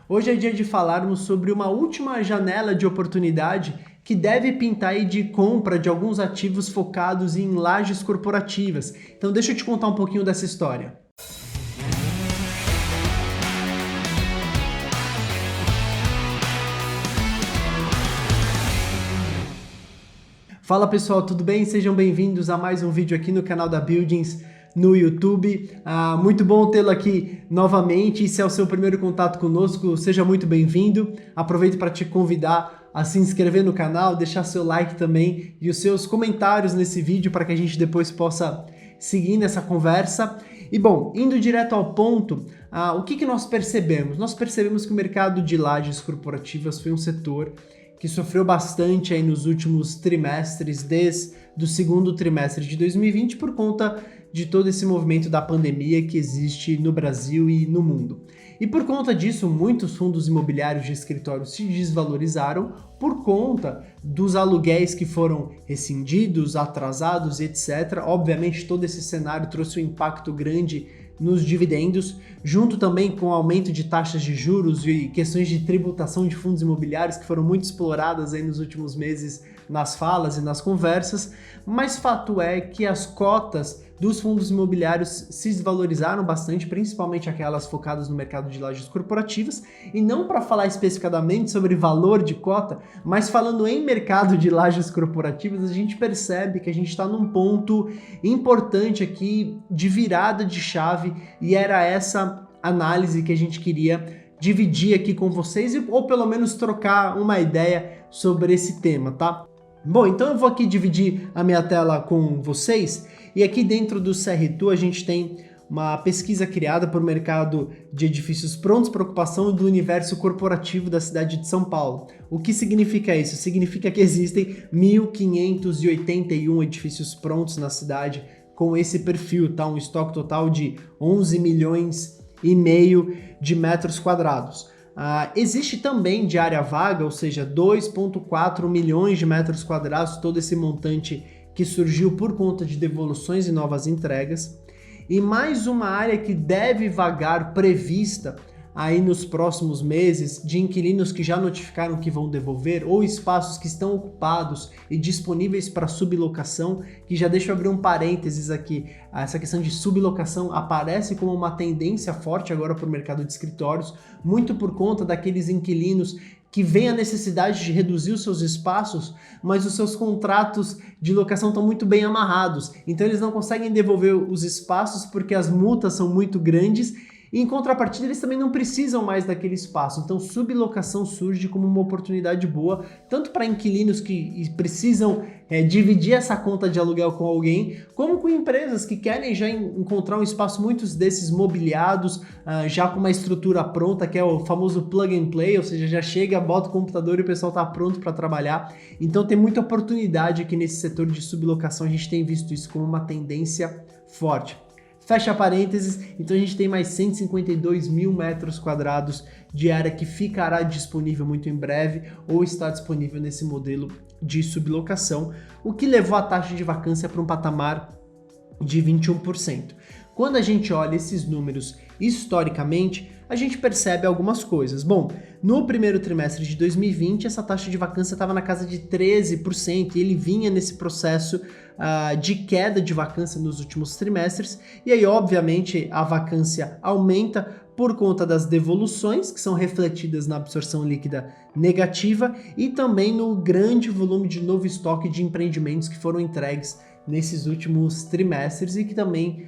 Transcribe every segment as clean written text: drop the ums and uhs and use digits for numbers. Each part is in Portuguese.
Hoje é dia de falarmos sobre uma última janela de oportunidade que deve pintar aí de compra de alguns ativos focados em lajes corporativas. Então deixa eu te contar um pouquinho dessa história. Fala pessoal, tudo bem? Sejam bem-vindos a mais um vídeo aqui no canal da Buildings no YouTube. Muito bom tê-lo aqui novamente. E se é o seu primeiro contato conosco, seja muito bem-vindo. Aproveito para te convidar a se inscrever no canal, deixar seu like também e os seus comentários nesse vídeo para que a gente depois possa seguir nessa conversa. E bom, indo direto ao ponto, o que nós percebemos? Nós percebemos que o mercado de lajes corporativas foi um setor que sofreu bastante aí nos últimos trimestres, desde o segundo trimestre de 2020, por conta de todo esse movimento da pandemia que existe no Brasil e no mundo. E por conta disso, muitos fundos imobiliários de escritório se desvalorizaram por conta dos aluguéis que foram rescindidos, atrasados, etc. Obviamente, todo esse cenário trouxe um impacto grande nos dividendos, junto também com o aumento de taxas de juros e questões de tributação de fundos imobiliários que foram muito exploradas aí nos últimos meses nas falas e nas conversas, mas fato é que as cotas dos fundos imobiliários se desvalorizaram bastante, principalmente aquelas focadas no mercado de lajes corporativas, e não para falar especificadamente sobre valor de cota, mas falando em mercado de lajes corporativas, a gente percebe que a gente está num ponto importante aqui de virada de chave, e era essa análise que a gente queria dividir aqui com vocês, ou pelo menos trocar uma ideia sobre esse tema, tá? Bom, então eu vou aqui dividir a minha tela com vocês, e aqui dentro do CR2 a gente tem uma pesquisa criada por mercado de edifícios prontos para ocupação do universo corporativo da cidade de São Paulo. O que significa isso? Significa que existem 1.581 edifícios prontos na cidade com esse perfil, tá? Um estoque total de 11 milhões e meio de metros quadrados. Existe também de área vaga, ou seja, 2,4 milhões de metros quadrados, todo esse montante que surgiu por conta de devoluções e novas entregas, e mais uma área que deve vagar prevista aí nos próximos meses de inquilinos que já notificaram que vão devolver, ou espaços que estão ocupados e disponíveis para sublocação, que já deixa eu abrir um parênteses aqui, essa questão de sublocação aparece como uma tendência forte agora para o mercado de escritórios, muito por conta daqueles inquilinos que vem a necessidade de reduzir os seus espaços, mas os seus contratos de locação estão muito bem amarrados, então eles não conseguem devolver os espaços porque as multas são muito grandes, e em contrapartida eles também não precisam mais daquele espaço, então sublocação surge como uma oportunidade boa, tanto para inquilinos que precisam dividir essa conta de aluguel com alguém, como com empresas que querem já encontrar um espaço, muitos desses mobiliados, já com uma estrutura pronta, que é o famoso plug and play, ou seja, já chega, bota o computador e o pessoal está pronto para trabalhar, então tem muita oportunidade aqui nesse setor de sublocação, a gente tem visto isso como uma tendência forte. Fecha parênteses, então a gente tem mais 152 mil metros quadrados de área que ficará disponível muito em breve ou está disponível nesse modelo de sublocação, o que levou a taxa de vacância para um patamar de 21%. Quando a gente olha esses números historicamente, a gente percebe algumas coisas. Bom, no primeiro trimestre de 2020, essa taxa de vacância estava na casa de 13% e ele vinha nesse processo de queda de vacância nos últimos trimestres. E aí, obviamente, a vacância aumenta por conta das devoluções, que são refletidas na absorção líquida negativa, e também no grande volume de novo estoque de empreendimentos que foram entregues nesses últimos trimestres e que também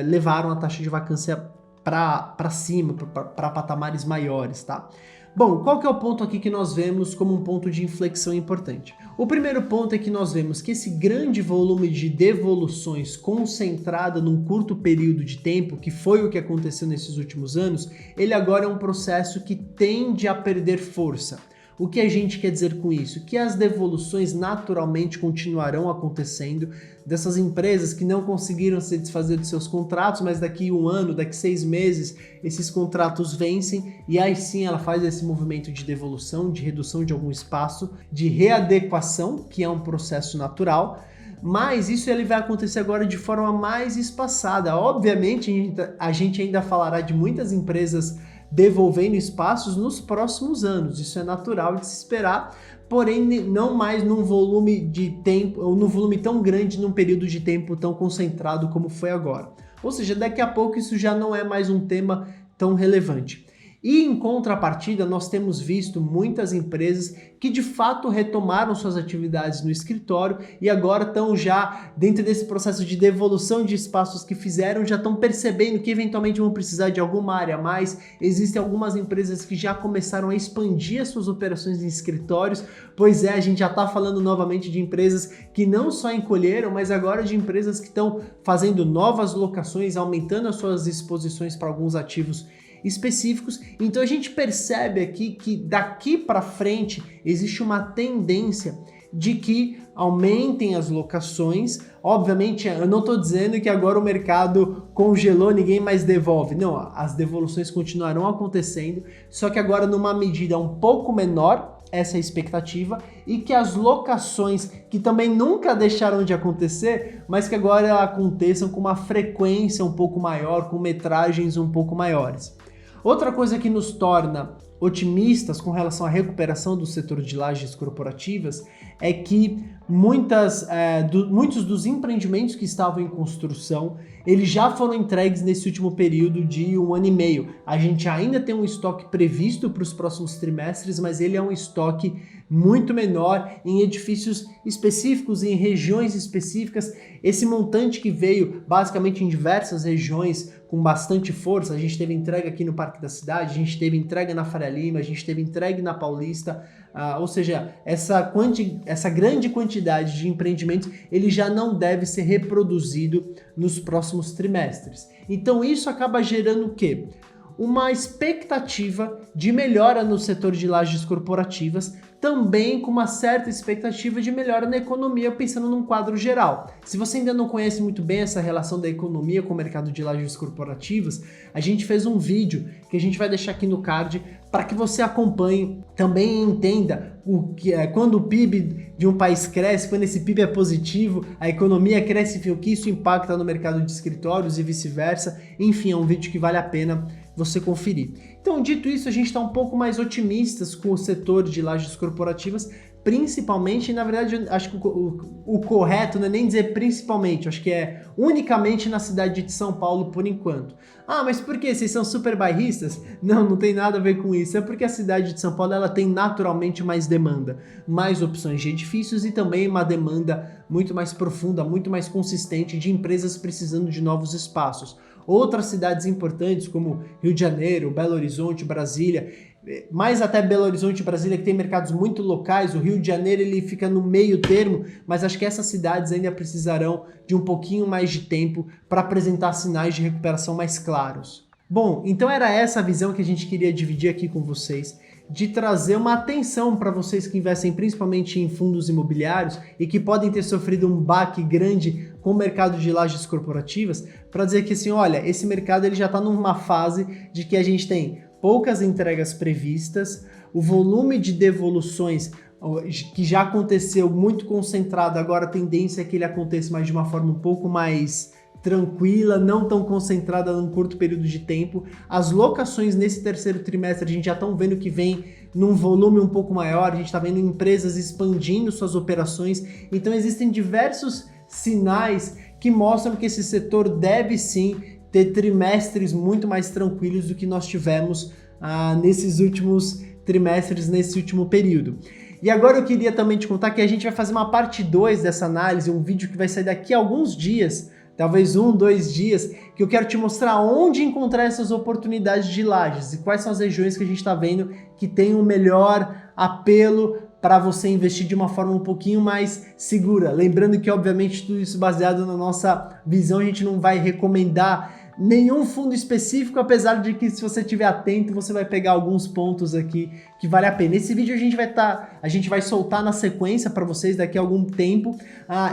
levaram a taxa de vacância para cima, para patamares maiores, tá? Bom, qual que é o ponto aqui que nós vemos como um ponto de inflexão importante? O primeiro ponto é que nós vemos que esse grande volume de devoluções concentrada num curto período de tempo, que foi o que aconteceu nesses últimos anos, ele agora é um processo que tende a perder força. O que a gente quer dizer com isso? Que as devoluções naturalmente continuarão acontecendo dessas empresas que não conseguiram se desfazer dos seus contratos, mas daqui um ano, daqui 6 meses, esses contratos vencem e aí sim ela faz esse movimento de devolução, de redução de algum espaço, de readequação, que é um processo natural, mas isso ele vai acontecer agora de forma mais espaçada. Obviamente, a gente ainda falará de muitas empresas devolvendo espaços nos próximos anos. Isso é natural de se esperar, porém não mais num volume de tempo, ou num volume tão grande, num período de tempo tão concentrado como foi agora. Ou seja, daqui a pouco isso já não é mais um tema tão relevante. E em contrapartida, nós temos visto muitas empresas que de fato retomaram suas atividades no escritório e agora estão já dentro desse processo de devolução de espaços que fizeram, já estão percebendo que eventualmente vão precisar de alguma área a mais. Existem algumas empresas que já começaram a expandir as suas operações em escritórios, pois é, a gente já está falando novamente de empresas que não só encolheram, mas agora de empresas que estão fazendo novas locações, aumentando as suas exposições para alguns ativos específicos. Então a gente percebe aqui que daqui para frente existe uma tendência de que aumentem as locações. Obviamente, eu não estou dizendo que agora o mercado congelou, ninguém mais devolve. Não, as devoluções continuarão acontecendo, só que agora numa medida um pouco menor, essa é a expectativa, e que as locações, que também nunca deixaram de acontecer, mas que agora aconteçam com uma frequência um pouco maior, com metragens um pouco maiores. Outra coisa que nos torna otimistas com relação à recuperação do setor de lajes corporativas é que muitos dos empreendimentos que estavam em construção, eles já foram entregues nesse último período de 1 ano e meio. A gente ainda tem um estoque previsto para os próximos trimestres, mas ele é um estoque muito menor em edifícios específicos, em regiões específicas. Esse montante que veio basicamente em diversas regiões com bastante força, a gente teve entrega aqui no Parque da Cidade, a gente teve entrega na Faria Lima, a gente teve entrega na Paulista, ou seja, essa grande quantidade de empreendimentos, ele já não deve ser reproduzido nos próximos trimestres. Então isso acaba gerando o quê? Uma expectativa de melhora no setor de lajes corporativas, também com uma certa expectativa de melhora na economia, pensando num quadro geral. Se você ainda não conhece muito bem essa relação da economia com o mercado de lajes corporativas, a gente fez um vídeo que a gente vai deixar aqui no card para que você acompanhe, também entenda o que é quando o PIB de um país cresce, quando esse PIB é positivo, a economia cresce e o que isso impacta no mercado de escritórios e vice-versa. Enfim, é um vídeo que vale a pena você conferir. Então, dito isso, a gente está um pouco mais otimistas com o setor de lajes corporativas, principalmente, na verdade, acho que o correto não é nem dizer principalmente, acho que é unicamente na cidade de São Paulo por enquanto. Ah, mas por que? Vocês são super bairristas? Não, não tem nada a ver com isso, é porque a cidade de São Paulo ela tem naturalmente mais demanda, mais opções de edifícios e também uma demanda muito mais profunda, muito mais consistente de empresas precisando de novos espaços. Outras cidades importantes como Rio de Janeiro, Belo Horizonte, Brasília, mais até Belo Horizonte e Brasília, que tem mercados muito locais. O Rio de Janeiro ele fica no meio termo, mas acho que essas cidades ainda precisarão de um pouquinho mais de tempo para apresentar sinais de recuperação mais claros. Bom, então era essa a visão que a gente queria dividir aqui com vocês, de trazer uma atenção para vocês que investem principalmente em fundos imobiliários e que podem ter sofrido um baque grande com o mercado de lajes corporativas, para dizer que assim, olha, esse mercado ele já está numa fase de que a gente tem poucas entregas previstas, o volume de devoluções que já aconteceu muito concentrado, agora a tendência é que ele aconteça mais de uma forma um pouco mais tranquila, não tão concentrada num curto período de tempo. As locações nesse terceiro trimestre a gente já está vendo que vem num volume um pouco maior, a gente está vendo empresas expandindo suas operações, então existem diversos sinais que mostram que esse setor deve sim ter trimestres muito mais tranquilos do que nós tivemos nesses últimos trimestres, nesse último período. E agora eu queria também te contar que a gente vai fazer uma parte 2 dessa análise, um vídeo que vai sair daqui a alguns dias, talvez 1, 2 dias, que eu quero te mostrar onde encontrar essas oportunidades de lajes e quais são as regiões que a gente está vendo que tem um melhor apelo para você investir de uma forma um pouquinho mais segura. Lembrando que, obviamente, tudo isso baseado na nossa visão, a gente não vai recomendar nenhum fundo específico, apesar de que se você estiver atento, você vai pegar alguns pontos aqui que vale a pena. Esse vídeo a gente vai soltar na sequência para vocês daqui a algum tempo.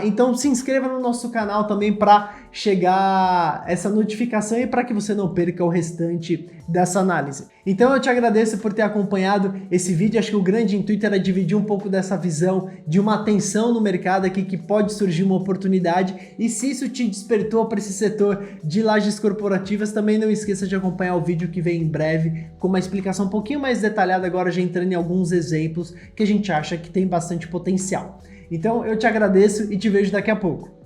Então se inscreva no nosso canal também para chegar essa notificação e para que você não perca o restante dessa análise. Então eu te agradeço por ter acompanhado esse vídeo. Acho que o grande intuito era dividir um pouco dessa visão de uma tensão no mercado aqui que pode surgir uma oportunidade, e se isso te despertou para esse setor de lajes corporativas, também não esqueça de acompanhar o vídeo que vem em breve com uma explicação um pouquinho mais detalhada, agora já entrando em alguns exemplos que a gente acha que tem bastante potencial. Então eu te agradeço e te vejo daqui a pouco.